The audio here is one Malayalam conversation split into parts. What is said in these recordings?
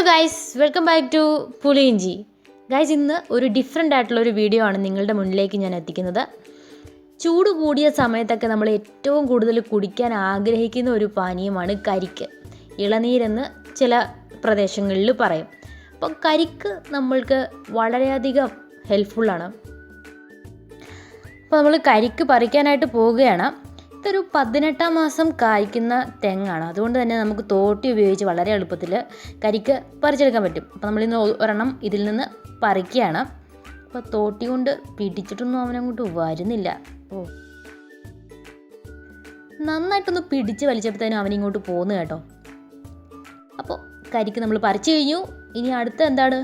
Guys, welcome back to puliyinchi. Guys, ഇന്ന് ഒരു ഡിഫറെൻ്റ് ആയിട്ടുള്ളൊരു വീഡിയോ ആണ് നിങ്ങളുടെ മുന്നിലേക്ക് ഞാൻ എത്തിക്കുന്നത്. ചൂട് കൂടിയ സമയത്തൊക്കെ നമ്മൾ ഏറ്റവും കൂടുതൽ കുടിക്കാൻ ആഗ്രഹിക്കുന്ന ഒരു പാനീയമാണ് കരിക്ക്, ഇളനീരെന്ന് ചില പ്രദേശങ്ങളിൽ പറയും. അപ്പോൾ കരിക്ക് നമ്മൾക്ക് വളരെയധികം ഹെൽപ്ഫുള്ളാണ്. അപ്പോൾ നമ്മൾ കരിക്ക് പറിക്കാനായിട്ട് പോവുകയാണ്. ഇതൊരു 18-ാം മാസം കായ്ക്കുന്ന തെങ്ങാണ്. അതുകൊണ്ട് തന്നെ നമുക്ക് തോട്ടി ഉപയോഗിച്ച് വളരെ എളുപ്പത്തിൽ കരിക്ക് പറിച്ചെടുക്കാൻ പറ്റും. അപ്പോൾ നമ്മളിന്ന് ഒരെണ്ണം ഇതിൽ നിന്ന് പറിക്കുകയാണ്. അപ്പോൾ തോട്ടി കൊണ്ട് പിടിച്ചിട്ടൊന്നും അവനങ്ങോട്ട് വരുന്നില്ല. നന്നായിട്ടൊന്ന് പിടിച്ച് വലിച്ചപ്പോഴത്തേനും അവനിങ്ങോട്ട് പോന്നു കേട്ടോ. അപ്പോൾ കരിക്ക് നമ്മൾ പറിച്ചു കഴിഞ്ഞു. ഇനി അടുത്ത എന്താണ്,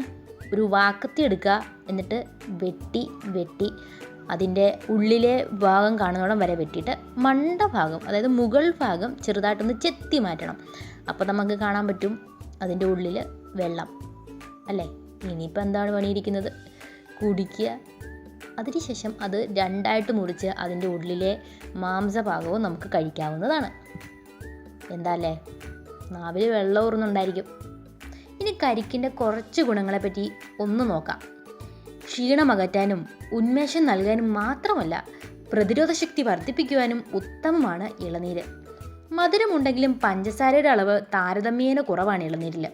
ഒരു വാക്കത്തി എടുക്കുക. എന്നിട്ട് വെട്ടി അതിൻ്റെ ഉള്ളിലെ ഭാഗം കാണുന്നോളം വരെ വെട്ടിയിട്ട് മണ്ട ഭാഗം, അതായത് മുകൾ ഭാഗം ചെറുതായിട്ടൊന്ന് ചെത്തി മാറ്റണം. അപ്പോൾ നമുക്ക് കാണാൻ പറ്റും അതിൻ്റെ ഉള്ളിൽ വെള്ളം അല്ലേ. ഇനിയിപ്പോൾ എന്താണ് പണിയിരിക്കുന്നത്, കുടിക്കുക. അതിനുശേഷം അത് രണ്ടായിട്ട് മുറിച്ച് അതിൻ്റെ ഉള്ളിലെ മാംസഭാഗവും നമുക്ക് കഴിക്കാവുന്നതാണ്. എന്താ അല്ലേ, നാവിൽ വെള്ളം ഊറുന്നുണ്ടായിരിക്കും. ഇനി കരിക്കിൻ്റെ കുറച്ച് ഗുണങ്ങളെപ്പറ്റി ഒന്ന് നോക്കാം. ക്ഷീണമകറ്റാനും ഉന്മേഷം നൽകാനും മാത്രമല്ല, പ്രതിരോധ ശക്തി വർദ്ധിപ്പിക്കുവാനും ഉത്തമമാണ് ഇളനീര്. മധുരമുണ്ടെങ്കിലും പഞ്ചസാരയുടെ അളവ് താരതമ്യേന കുറവാണ് ഇളനീരിൽ.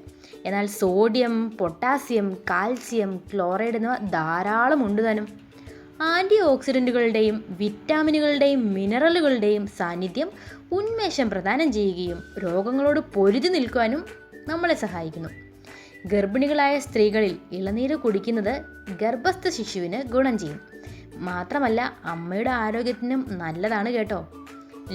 എന്നാൽ സോഡിയം, പൊട്ടാസ്യം, കാൽസ്യം, ക്ലോറൈഡ് എന്നിവ ധാരാളം ഉണ്ട് താനും. ആൻറ്റി ഓക്സിഡൻറ്റുകളുടെയും വിറ്റാമിനുകളുടെയും മിനറലുകളുടെയും സാന്നിധ്യം ഉന്മേഷം പ്രദാനം ചെയ്യുകയും രോഗങ്ങളോട് പൊരുതി നിൽക്കുവാനും നമ്മളെ സഹായിക്കുന്നു. ഗർഭിണികളായ സ്ത്രീകളിൽ ഇളനീര് കുടിക്കുന്നത് ഗർഭസ്ഥ ശിശുവിന് ഗുണം ചെയ്യും. മാത്രമല്ല അമ്മയുടെ ആരോഗ്യത്തിനും നല്ലതാണ് കേട്ടോ.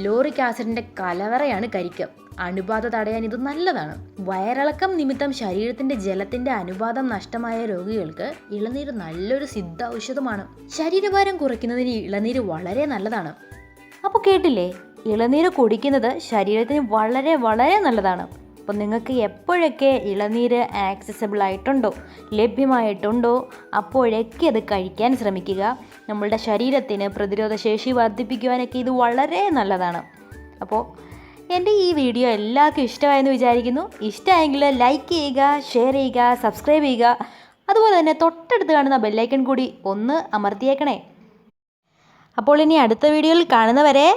ലോറിക് ആസിഡിൻ്റെ കലവറയാണ് കരിക്ക്. അണുബാധ തടയാൻ ഇത് നല്ലതാണ്. വയറിളക്കം നിമിത്തം ശരീരത്തിൻ്റെ ജലത്തിൻ്റെ അനുപാതം നഷ്ടമായ രോഗികൾക്ക് ഇളനീര് നല്ലൊരു സിദ്ധ ഔഷധമാണ്. ശരീരഭാരം കുറയ്ക്കുന്നതിന് ഇളനീര് വളരെ നല്ലതാണ്. അപ്പോൾ കേട്ടില്ലേ, ഇളനീര് കുടിക്കുന്നത് ശരീരത്തിന് വളരെ വളരെ നല്ലതാണ്. അപ്പം നിങ്ങൾക്ക് എപ്പോഴൊക്കെ ഇളനീര് ആക്സസബിൾ ആയിട്ടുണ്ടോ, ലഭ്യമായിട്ടുണ്ടോ, അപ്പോഴൊക്കെ അത് കഴിക്കാൻ ശ്രമിക്കുക. നമ്മളുടെ ശരീരത്തിന് പ്രതിരോധ ശേഷി വർദ്ധിപ്പിക്കുവാനൊക്കെ ഇത് വളരെ നല്ലതാണ്. അപ്പോൾ എൻ്റെ ഈ വീഡിയോ എല്ലാവർക്കും ഇഷ്ടമായെന്ന് വിചാരിക്കുന്നു. ഇഷ്ടമായെങ്കിൽ ലൈക്ക് ചെയ്യുക, ഷെയർ ചെയ്യുക, സബ്സ്ക്രൈബ് ചെയ്യുക. അതുപോലെ തന്നെ തൊട്ടടുത്ത് കാണുന്ന ബെല്ലൈക്കൺ കൂടി ഒന്ന് അമർത്തിയേക്കണേ. അപ്പോൾ ഇനി അടുത്ത വീഡിയോയിൽ കാണുന്നവരെ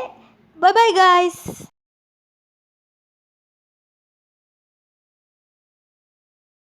ബൈ ബൈ ഗായ്സ്.